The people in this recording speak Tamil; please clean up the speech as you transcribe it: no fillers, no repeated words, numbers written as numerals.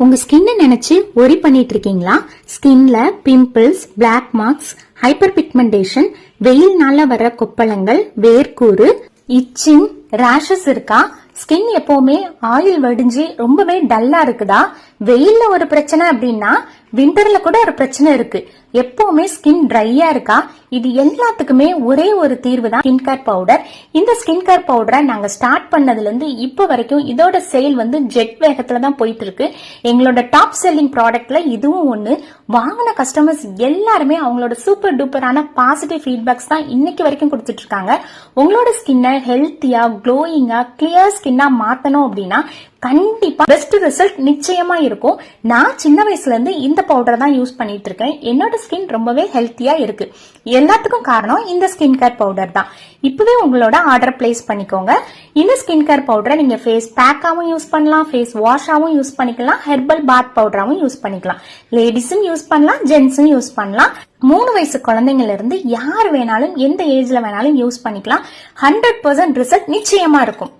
உங்க ஸ்கின்னை நினைச்சு ஒரி பண்ணிட்டு இருக்கீங்களா? ஸ்கின்ல pimples, black marks, hyperpigmentation, வெயில்னால வர கொப்பளங்கள், வேர்க்கூறு, இச்சிங், ரேஷஸ் இருக்கா? ஸ்கின் எப்பவுமே ஆயில் வடிஞ்சு ரொம்பவே டல்லா இருக்குதா? வெயில்ல ஒரு பிரச்சனை அப்படின்னா விண்டர்ல கூட ஒரு பிரச்சனை இருக்கு. எப்பவுமே ஸ்கின் ட்ரையா இருக்கா? இது எல்லாத்துக்குமே ஒரே ஒரு தீர்வு தான் ஸ்கின் கேர் பவுடர். இந்த ஸ்கின் கேர் பவுடரை நாங்க ஸ்டார்ட் பண்ணதுல இருந்து இப்ப வரைக்கும் இதோட சேல் ஜெட் வேகத்துல தான் போயிட்டு இருக்கு. எங்களோட டாப் செல்லிங் ப்ராடக்ட்ல இதுவும் ஒண்ணு. வாங்கின கஸ்டமர்ஸ் எல்லாருமே அவங்களோட சூப்பர் டூப்பரான பாசிட்டிவ் ஃபீட்பேக்ஸ் தான் இன்னைக்கு வரைக்கும் கொடுத்துட்டு இருக்காங்க. உங்களோட ஸ்கின்னை ஹெல்த்தியா, க்ளோயிங்கா, கிளியர் ஸ்கின்னா மாத்தணும் அப்படின்னா கண்டிப்பா பெஸ்ட் ரிசல்ட் நிச்சயமா இருக்கும். நான் சின்ன வயசுல இருந்து இந்த பவுடர் தான் யூஸ் பண்ணிட்டு இருக்கேன். என்னோட ஸ்கின் ரொம்பவே ஹெல்த்தியா இருக்கு. எல்லாத்துக்கும் காரணம் இந்த ஸ்கின் கேர் பவுடர் தான். இப்பவே உங்களோட ஆர்டர் பிளேஸ் பண்ணிக்கோங்க. இந்த ஸ்கின் கேர் பவுடரை நீங்க ஃபேஸ் பேக்காவும் யூஸ் பண்ணலாம், ஃபேஸ் வாஷாவும் யூஸ் பண்ணிக்கலாம், ஹெர்பல் பாத் பவுடராவும் யூஸ் பண்ணிக்கலாம். லேடிஸும் யூஸ் பண்ணலாம், ஜென்ஸும் யூஸ் பண்ணலாம். 3 வயசு குழந்தைங்கள்ல இருந்து யார் வேணாலும் எந்த ஏஜ்ல வேணாலும் யூஸ் பண்ணிக்கலாம். 100% ரிசல்ட் நிச்சயமா இருக்கும்.